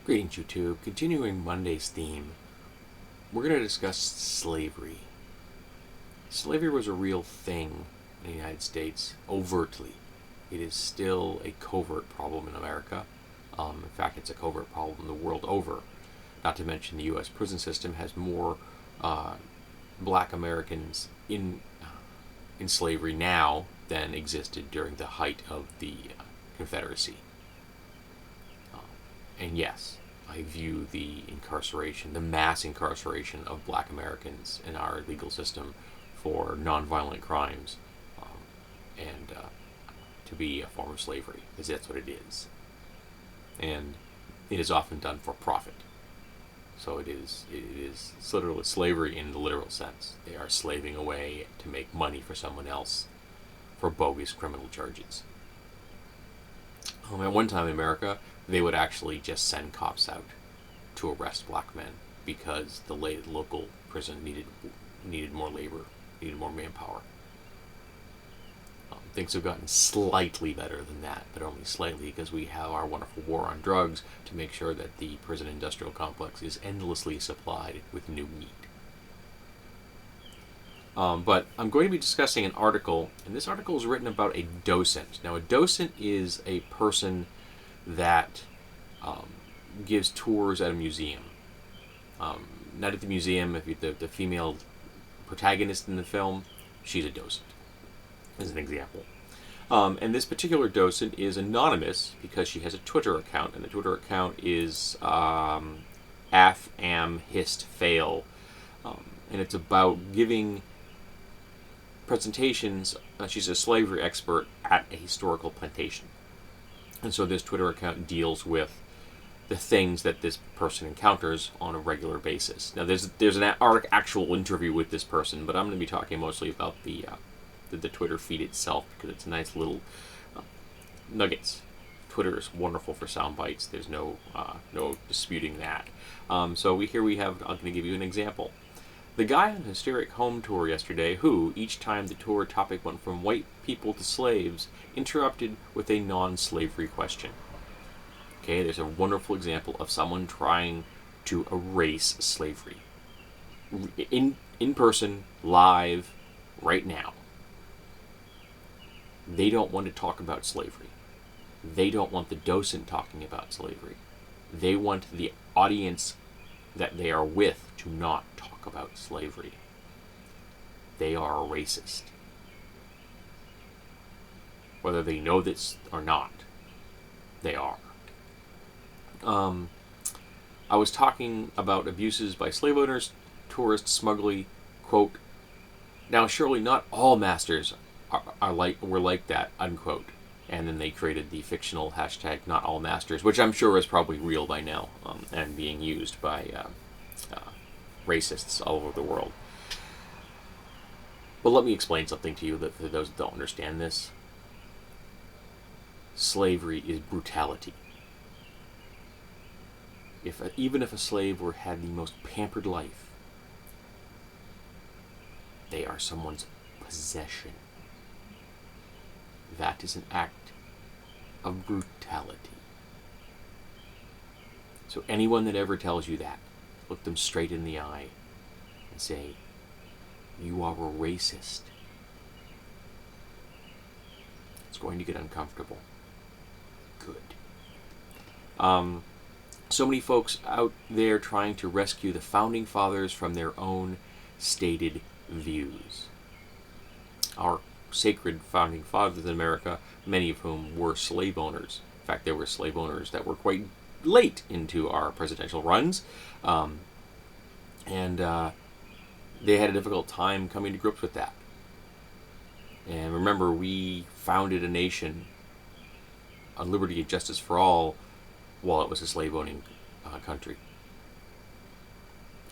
Greetings, YouTube. Continuing Monday's theme, we're going to discuss slavery. Slavery was a real thing in the United States, overtly. It is still a covert problem in America. In fact, it's a covert problem the world over. Not to mention the U.S. prison system has more black Americans in slavery now than existed during the height of the Confederacy. And yes, I view the incarceration, the mass incarceration of black Americans in our legal system for nonviolent crimes and to be a form of slavery, because that's what it is. And it is often done for profit. So it is literally slavery in the literal sense. They are slaving away to make money for someone else for bogus criminal charges. At one time in America, they would actually just send cops out to arrest black men because the local prison needed more labor, needed more manpower. Things have gotten slightly better than that, but only slightly, because we have our wonderful war on drugs to make sure that the prison industrial complex is endlessly supplied with new meat. But I'm going to be discussing an article, and this article is written about a docent. Now, a docent is a person that gives tours at a museum. Not at the museum. If the female protagonist in the film, she's a docent, as an example. And this particular docent is anonymous because she has a Twitter account, and the Twitter account is AFAMHISTFAIL, and it's about giving presentations. She's a slavery expert at a historical plantation. And so this Twitter account deals with the things that this person encounters on a regular basis. Now, there's an actual interview with this person, but I'm going to be talking mostly about the Twitter feed itself, because it's nice little nuggets. Twitter is wonderful for sound bites. There's no disputing that. So we have. I'm going to give you an example. The guy on the hysteric home tour yesterday, who, each time the tour topic went from white people to slaves, interrupted with a non-slavery question. Okay, there's a wonderful example of someone trying to erase slavery. In person, live, right now. They don't want to talk about slavery. They don't want the docent talking about slavery. They want the audience that they are with to not talk about slavery. They are a racist. Whether they know this or not, they are. I was talking about abuses by slave owners, tourists, smugly, quote, "Now surely not all masters were like that," unquote. And then they created the fictional hashtag "not all masters," which I'm sure is probably real by now, and being used by racists all over the world. But let me explain something to you that for those that don't understand this. Slavery is brutality. Even if a slave had the most pampered life, they are someone's possession. That is an act of brutality. So anyone that ever tells you that, look them straight in the eye and say, "You are a racist." It's going to get uncomfortable. Good. So many folks out there trying to rescue the Founding Fathers from their own stated views. Our sacred Founding Fathers in America, many of whom were slave owners. In fact, there were slave owners that were quite late into our presidential runs, and they had a difficult time coming to grips with that. And remember, we founded a nation on liberty and justice for all while it was a slave-owning country.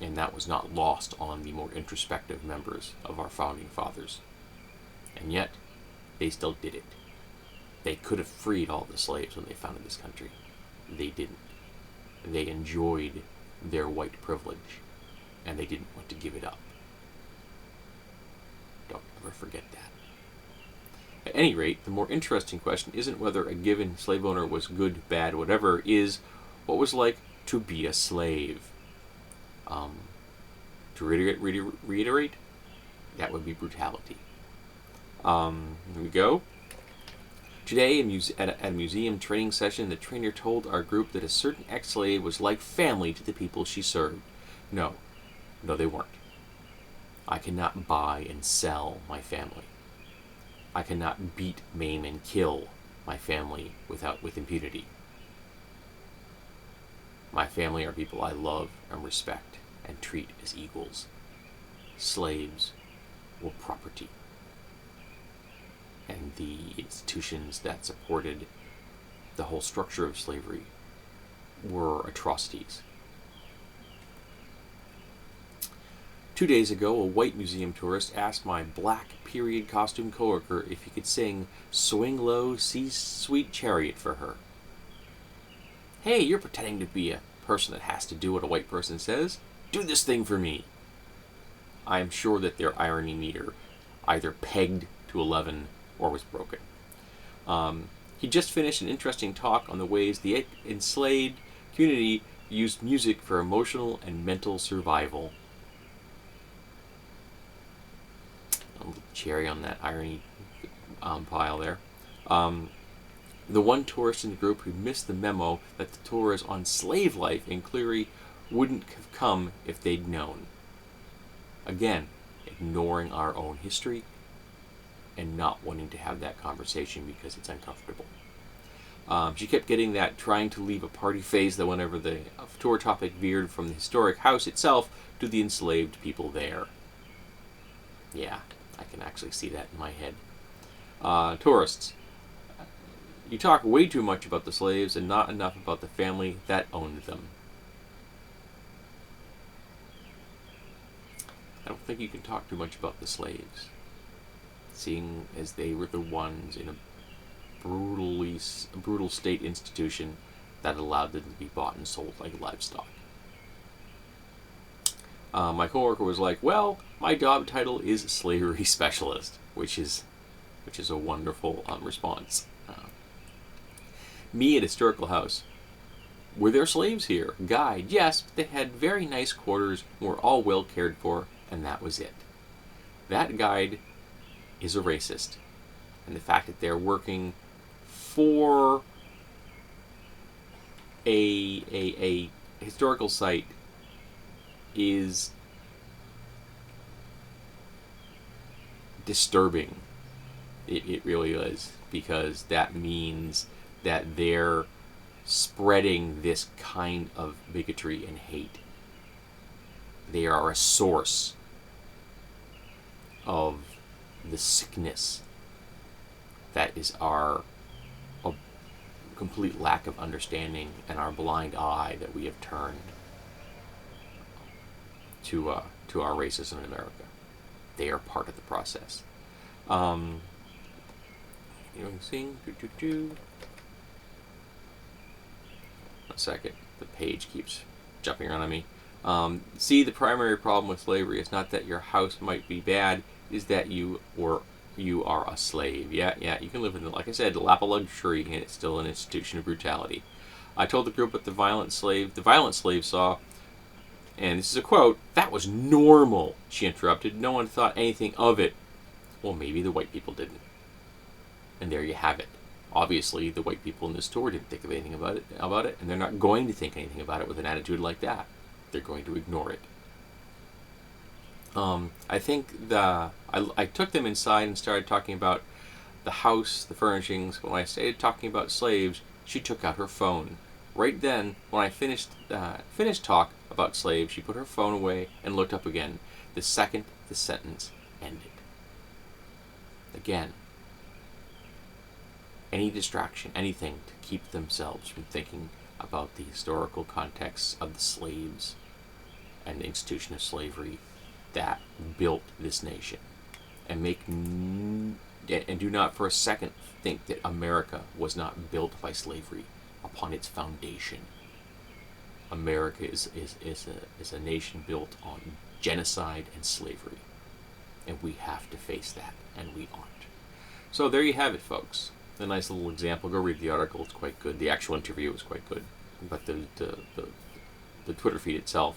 And that was not lost on the more introspective members of our Founding Fathers. And yet, they still did it. They could have freed all the slaves when they founded this country. They didn't. They enjoyed their white privilege, and they didn't want to give it up. Don't ever forget that. At any rate, the more interesting question isn't whether a given slave owner was good, bad, whatever, is what was like to be a slave. To reiterate, that would be brutality. Here we go. Today, at a museum training session, the trainer told our group that a certain ex-slave was like family to the people she served. No, they weren't. I cannot buy and sell my family. I cannot beat, maim, and kill my family with impunity. My family are people I love and respect and treat as equals. Slaves were property. And the institutions that supported the whole structure of slavery were atrocities. 2 days ago, a white museum tourist asked my black period costume coworker if he could sing Swing Low, See Sweet Chariot for her. Hey, you're pretending to be a person that has to do what a white person says. Do this thing for me. I'm sure that their irony meter either pegged to 11 or was broken. He just finished an interesting talk on the ways the enslaved community used music for emotional and mental survival. A little cherry on that irony pile there. The one tourist in the group who missed the memo that the tours on slave life in Cleary wouldn't have come if they'd known. Again, ignoring our own history and not wanting to have that conversation because it's uncomfortable. She kept getting that trying to leave a party phase that whenever the tour topic veered from the historic house itself to the enslaved people there. Yeah, I can actually see that in my head. Tourists. You talk way too much about the slaves and not enough about the family that owned them. I don't think you can talk too much about the slaves, seeing as they were the ones in a brutal state institution that allowed them to be bought and sold like livestock. My coworker was like, well, my job title is slavery specialist, which is a wonderful response. Me at Historical House. Were there slaves here? Guide, yes, but they had very nice quarters, were all well cared for, and that was it. That guide is a racist. And the fact that they're working for a historical site is disturbing. It really is, because that means that they're spreading this kind of bigotry and hate. They are a source of the sickness that is our complete lack of understanding and our blind eye that we have turned to our racism in America. They are part of the process. A second, the page keeps jumping around on me. See, the primary problem with slavery is not that your house might be bad, is that you are a slave. Yeah, you can live in, like I said, the lap of luxury, and it's still an institution of brutality. I told the group what the violent slave saw, and this is a quote, that was normal, she interrupted. No one thought anything of it. Well, maybe the white people didn't. And there you have it. Obviously, the white people in this tour didn't think of anything about it, and they're not going to think anything about it with an attitude like that. They're going to ignore it. I think I took them inside and started talking about the house, the furnishings. When I started talking about slaves, she took out her phone. Right then, when I finished talk about slaves, she put her phone away and looked up again, the second the sentence ended. Again, any distraction, anything to keep themselves from thinking about the historical context of the slaves and the institution of slavery that built this nation, and do not for a second think that America was not built by slavery upon its foundation. America is a nation built on genocide and slavery, and we have to face that, and we aren't. So there you have it, folks. A nice little example. Go read the article; it's quite good. The actual interview was quite good, but the the Twitter feed itself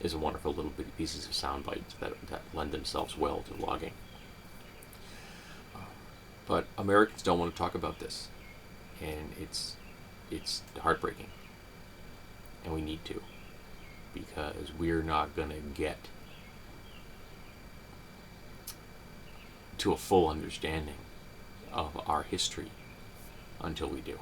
is a wonderful little bitty pieces of sound bites that lend themselves well to logging. But Americans don't want to talk about this, and it's heartbreaking, and we need to, because we're not going to get to a full understanding of our history until we do.